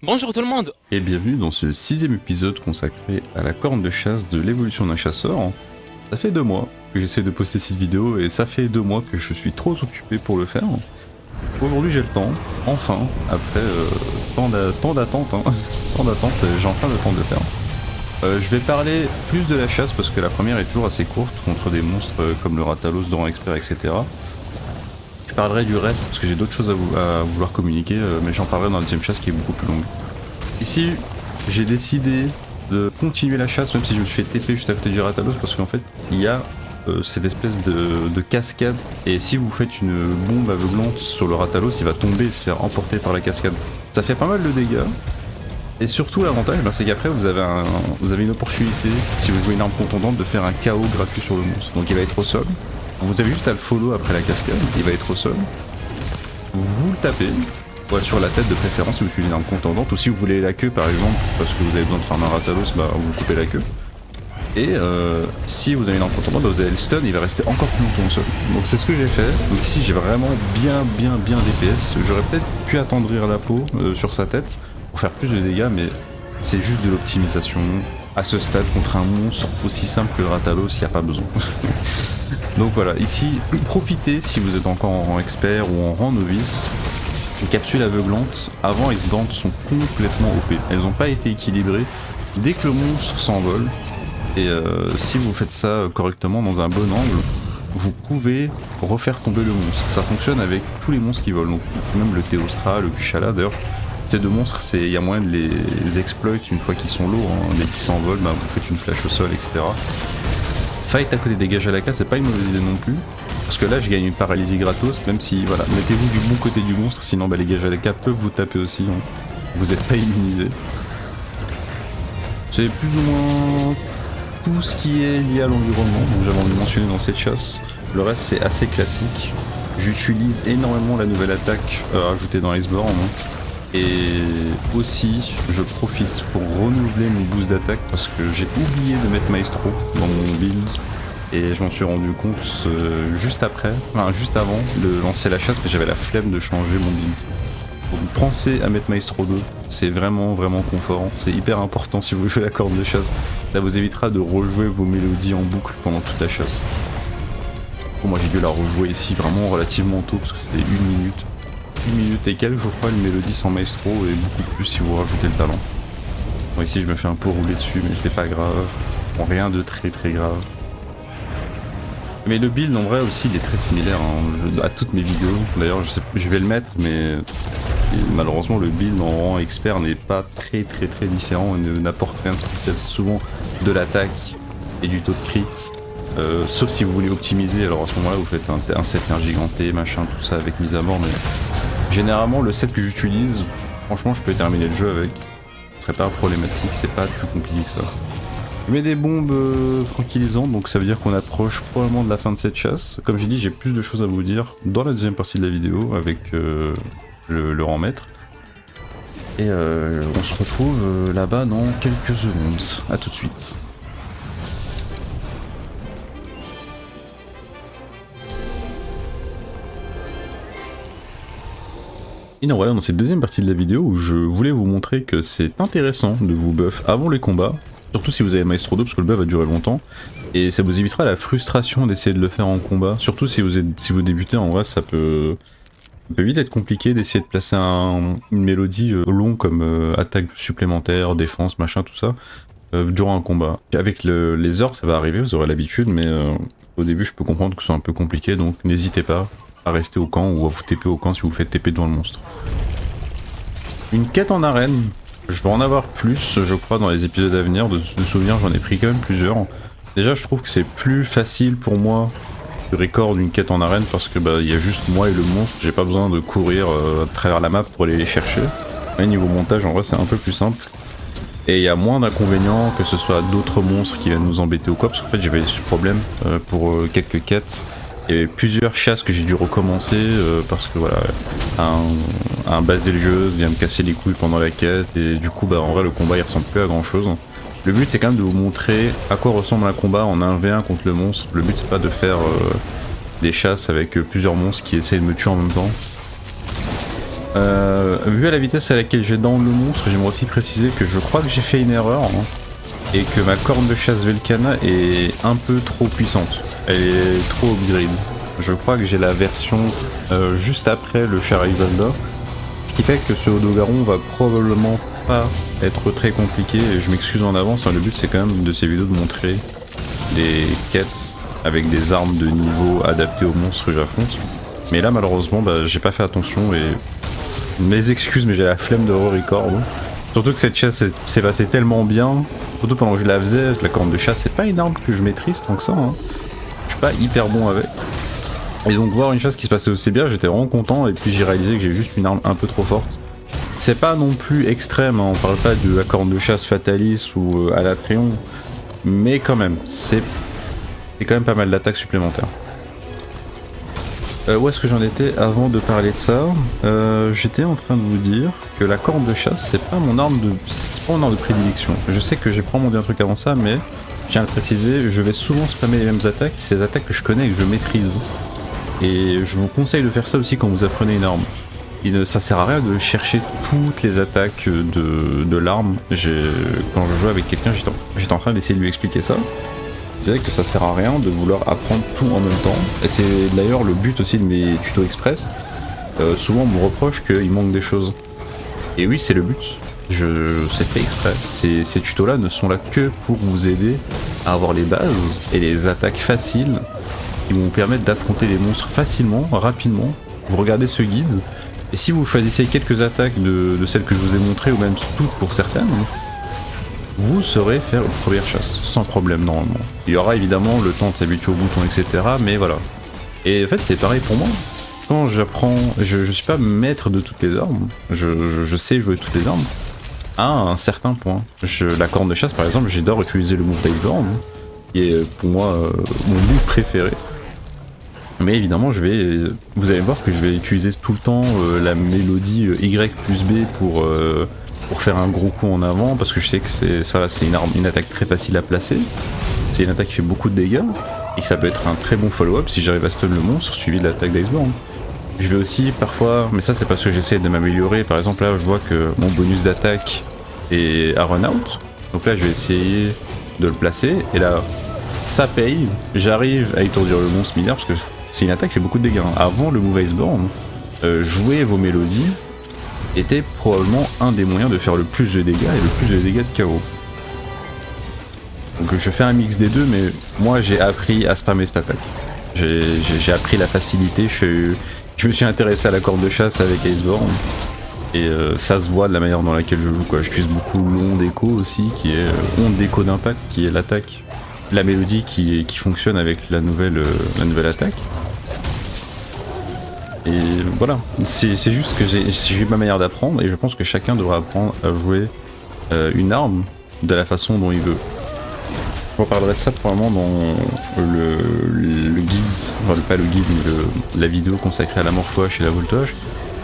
Bonjour tout le monde. Et bienvenue dans ce 6ème épisode consacré à la corne de chasse de l'évolution d'un chasseur. Ça fait 2 mois que j'essaie de poster cette vidéo et ça fait 2 mois que je suis trop occupé pour le faire. Aujourd'hui j'ai le temps, enfin, après tant d'attente, tant d'attente, j'ai enfin le temps de le faire. Je vais parler plus de la chasse parce que la première est toujours assez courte contre des monstres comme le Rathalos, Doran Expert, etc. Je parlerai du reste parce que j'ai d'autres choses à vouloir communiquer, mais j'en parlerai dans la deuxième chasse qui est beaucoup plus longue. Ici, j'ai décidé de continuer la chasse même si je me suis fait TP juste à côté du Rathalos parce qu'en fait, il y a cette espèce de cascade et si vous faites une bombe aveuglante sur le Rathalos, il va tomber et se faire emporter par la cascade. Ça fait pas mal de dégâts. Et surtout l'avantage, c'est qu'après vous avez une opportunité, si vous jouez une arme contondante, de faire un KO gratuit sur le monstre. Donc il va être au sol. Vous avez juste à le follow après la cascade, il va être au sol. Vous le tapez, sur la tête de préférence si vous utilisez une arme contondante, ou si vous voulez la queue par exemple, parce que vous avez besoin de farmer un Rathalos, vous coupez la queue. Et si vous avez une arme contondante, vous avez le stun, il va rester encore plus longtemps au sol. Donc c'est ce que j'ai fait. Donc ici j'ai vraiment bien DPS. J'aurais peut-être pu attendrir la peau sur sa tête pour faire plus de dégâts, mais c'est juste de l'optimisation. À ce stade, contre un monstre aussi simple que le Rathalos, il n'y a pas besoin. Donc voilà, ici, profitez si vous êtes encore en rang expert ou en rang novice. Les capsules aveuglantes, avant Icebound, sont complètement OP. Elles n'ont pas été équilibrées dès que le monstre s'envole. Et si vous faites ça correctement dans un bon angle, vous pouvez refaire tomber le monstre. Ça fonctionne avec tous les monstres qui volent, donc même le Théostra, le Kushala. D'ailleurs, ces deux monstres, il y a moyen de les exploit une fois qu'ils sont lourds. Dès qu'ils s'envolent, vous faites une flash au sol, etc. Fight à côté des Gajalaka, c'est pas une mauvaise idée non plus. Parce que là, je gagne une paralysie gratos, même si, voilà, mettez-vous du bon côté du monstre, sinon les Gajalaka peuvent vous taper aussi. Vous n'êtes pas immunisé. C'est plus ou moins tout ce qui est lié à l'environnement, donc j'avais envie de mentionner dans cette chasse. Le reste, c'est assez classique. J'utilise énormément la nouvelle attaque ajoutée dans Iceborne. Et aussi, je profite pour renouveler mon boost d'attaque parce que j'ai oublié de mettre Maestro dans mon build et je m'en suis rendu compte juste avant de lancer la chasse, mais j'avais la flemme de changer mon build. Donc pensez à mettre Maestro 2, c'est vraiment confort, c'est hyper important si vous jouez la corde de chasse. Ça vous évitera de rejouer vos mélodies en boucle pendant toute la chasse. Bon, moi j'ai dû la rejouer ici vraiment relativement tôt parce que c'est 1 minute et quelques, je crois, une mélodie sans maestro et beaucoup plus si vous rajoutez le talent. Bon, ici je me fais un peu rouler dessus, mais c'est pas grave. Bon, rien de très grave. Mais le build en vrai aussi il est très similaire à toutes mes vidéos. D'ailleurs je vais le mettre, mais malheureusement le build en rang expert n'est pas très différent et n'apporte rien de spécial. C'est souvent de l'attaque et du taux de crit. Sauf si vous voulez optimiser, alors à ce moment là vous faites un set giganté, machin, tout ça avec mise à mort, mais généralement le set que j'utilise, franchement je peux terminer le jeu avec, ce serait pas problématique, c'est pas plus compliqué que ça. Je mets des bombes tranquillisantes, donc ça veut dire qu'on approche probablement de la fin de cette chasse. Comme j'ai dit, j'ai plus de choses à vous dire dans la deuxième partie de la vidéo avec le rang maître. Et on se retrouve là-bas dans quelques secondes, à tout de suite. Et non, voilà, dans cette deuxième partie de la vidéo où je voulais vous montrer que c'est intéressant de vous buff avant les combats, surtout si vous avez Maestro 2 parce que le buff va durer longtemps, et ça vous évitera la frustration d'essayer de le faire en combat, surtout si vous débutez. En vrai ça peut vite être compliqué d'essayer de placer une mélodie long comme attaque supplémentaire, défense, machin, tout ça, durant un combat. Avec les heures ça va arriver, vous aurez l'habitude, mais au début je peux comprendre que c'est un peu compliqué, donc n'hésitez pas à rester au camp ou à vous TP au camp si vous faites TP devant le monstre. Une quête en arène, je vais en avoir plus je crois dans les épisodes à venir, de souvenirs j'en ai pris quand même plusieurs. Déjà je trouve que c'est plus facile pour moi de record une quête en arène parce que il y a juste moi et le monstre, j'ai pas besoin de courir à travers la map pour aller les chercher. Mais niveau montage en vrai c'est un peu plus simple. Et il y a moins d'inconvénients que ce soit d'autres monstres qui viennent nous embêter ou quoi, parce qu'en fait j'avais ce problème pour quelques quêtes. Il y avait plusieurs chasses que j'ai dû recommencer parce que voilà, un basé le jeu vient me casser les couilles pendant la quête et du coup en vrai le combat il ressemble plus à grand chose. Le but c'est quand même de vous montrer à quoi ressemble un combat en 1v1 contre le monstre. Le but c'est pas de faire des chasses avec plusieurs monstres qui essaient de me tuer en même temps. Vu à la vitesse à laquelle j'ai dans le monstre, j'aimerais aussi préciser que je crois que j'ai fait une erreur hein, et que ma corne de chasse Velkhana est un peu trop puissante. Elle est trop upgrade. Je crois que j'ai la version juste après le char Ivalda, ce qui fait que ce Odogaron va probablement pas être très compliqué et je m'excuse en avance, hein, le but c'est quand même de ces vidéos de montrer des quêtes avec des armes de niveau adaptées aux monstres que j'affronte. Mais là malheureusement bah, j'ai pas fait attention et mes excuses mais j'ai la flemme de re-record. Surtout que cette chasse s'est passée tellement bien, surtout pendant que je la faisais, la corne de chasse c'est pas une arme que je maîtrise tant que ça, hein. Je suis pas hyper bon avec. Et donc voir une chasse qui se passait aussi bien, j'étais vraiment content et puis j'ai réalisé que j'ai juste une arme un peu trop forte. C'est pas non plus extrême, hein, on parle pas de la corne de chasse Fatalis ou Alatrion, mais quand même, c'est quand même pas mal d'attaques supplémentaires. Où est-ce que j'en étais avant de parler de ça? J'étais en train de vous dire que la corne de chasse c'est pas mon arme de prédilection. Je sais que j'ai probablement dit un truc avant ça, mais je tiens à le préciser, je vais souvent spammer les mêmes attaques, c'est des attaques que je connais et que je maîtrise. Et je vous conseille de faire ça aussi quand vous apprenez une arme. Ça sert à rien de chercher toutes les attaques de l'arme. Quand je jouais avec quelqu'un, j'étais en train d'essayer de lui expliquer ça. Je disais que ça sert à rien de vouloir apprendre tout en même temps. Et c'est d'ailleurs le but aussi de mes tutos express. Souvent on me reproche qu'il manque des choses. Et oui, c'est le but. C'est fait exprès. Ces tutos là ne sont là que pour vous aider à avoir les bases et les attaques faciles qui vont vous permettre d'affronter les monstres facilement, rapidement. Vous regardez ce guide, et si vous choisissez quelques attaques de celles que je vous ai montrées, ou même toutes pour certaines, vous saurez faire une première chasse, sans problème normalement. Il y aura évidemment le temps de s'habituer au bouton, etc. Mais voilà. Et en fait c'est pareil pour moi. Quand j'apprends, je suis pas maître de toutes les armes, je sais jouer toutes les armes, à un certain point. La corne de chasse par exemple, j'adore utiliser le move d'Iceborne, qui est pour moi mon move préféré. Mais évidemment, vous allez voir que je vais utiliser tout le temps la mélodie Y plus B pour faire un gros coup en avant, parce que je sais que c'est une attaque très facile à placer. C'est une attaque qui fait beaucoup de dégâts, et que ça peut être un très bon follow-up si j'arrive à stun le monstre suivi de l'attaque d'Iceborne. Je vais aussi parfois, mais ça c'est parce que j'essaie de m'améliorer, par exemple là je vois que mon bonus d'attaque est à run out, donc là je vais essayer de le placer, et là ça paye, j'arrive à étourdir le monstre mineur, parce que c'est une attaque qui fait beaucoup de dégâts. Avant le move Iceborne, jouer vos mélodies était probablement un des moyens de faire le plus de dégâts et le plus de dégâts de KO. Donc je fais un mix des deux, mais moi j'ai appris à spammer cette attaque. J'ai appris la facilité, je me suis intéressé à la corde de chasse avec Iceborne, et ça se voit de la manière dans laquelle je joue, quoi. J'utilise beaucoup l'onde écho aussi, qui est onde d'écho d'impact, qui est l'attaque, la mélodie qui fonctionne avec la nouvelle attaque. Et voilà, c'est juste que j'ai ma manière d'apprendre, et je pense que chacun devra apprendre à jouer une arme de la façon dont il veut. Je reparlerai de ça probablement dans le guide, enfin pas le guide, mais la vidéo consacrée à la morpho-hache et la voltage,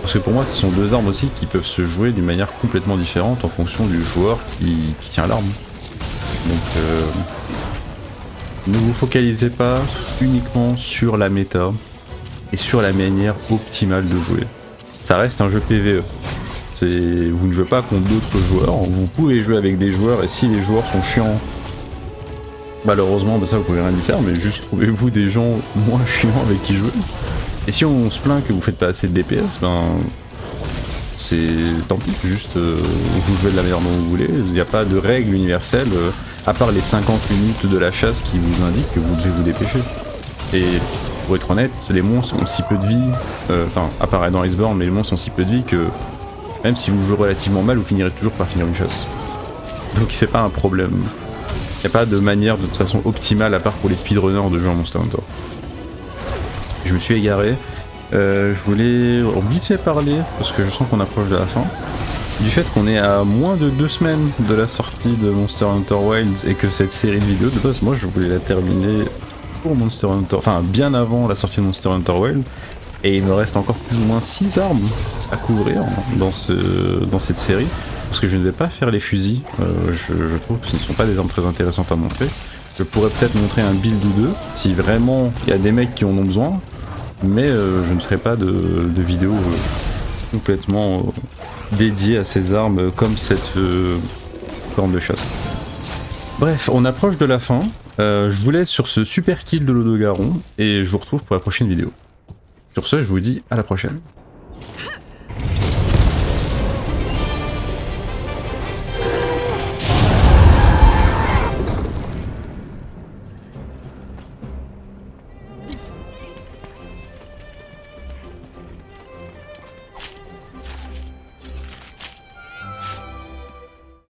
parce que pour moi ce sont deux armes aussi qui peuvent se jouer d'une manière complètement différente en fonction du joueur qui tient l'arme. Donc ne vous focalisez pas uniquement sur la méta et sur la manière optimale de jouer. Ça reste un jeu PvE. Vous ne jouez pas contre d'autres joueurs, vous pouvez jouer avec des joueurs, et si les joueurs sont chiants, malheureusement bah ça vous pouvez rien y faire, mais juste trouvez-vous des gens moins chiants avec qui jouer. Et si on se plaint que vous faites pas assez de DPS, ben c'est tant pis, juste vous jouez de la manière dont vous voulez, il n'y a pas de règle universelle, à part les 50 minutes de la chasse qui vous indiquent que vous devez vous dépêcher. Et pour être honnête, les monstres ont si peu de vie, enfin à part dans Iceborne, mais les monstres ont si peu de vie que même si vous jouez relativement mal, vous finirez toujours par finir une chasse. Donc c'est pas un problème. Il n'y a pas de manière de toute façon optimale à part pour les speedrunners de jouer en Monster Hunter. Je me suis égaré. Je voulais vite fait parler, parce que je sens qu'on approche de la fin, du fait qu'on est à moins de 2 semaines de la sortie de Monster Hunter Wilds, et que cette série de vidéos, de base moi je voulais la terminer pour Monster Hunter, enfin bien avant la sortie de Monster Hunter Wilds, et il me reste encore plus ou moins 6 armes à couvrir dans cette série, parce que je ne vais pas faire les fusils, je trouve que ce ne sont pas des armes très intéressantes à montrer. Je pourrais peut-être montrer un build ou deux, si vraiment il y a des mecs qui en ont besoin, mais je ne ferai pas de vidéo complètement dédié à ces armes comme cette corne de chasse. Bref, on approche de la fin. Je vous laisse sur ce super kill de l'Odogaron et je vous retrouve pour la prochaine vidéo. Sur ce, je vous dis à la prochaine.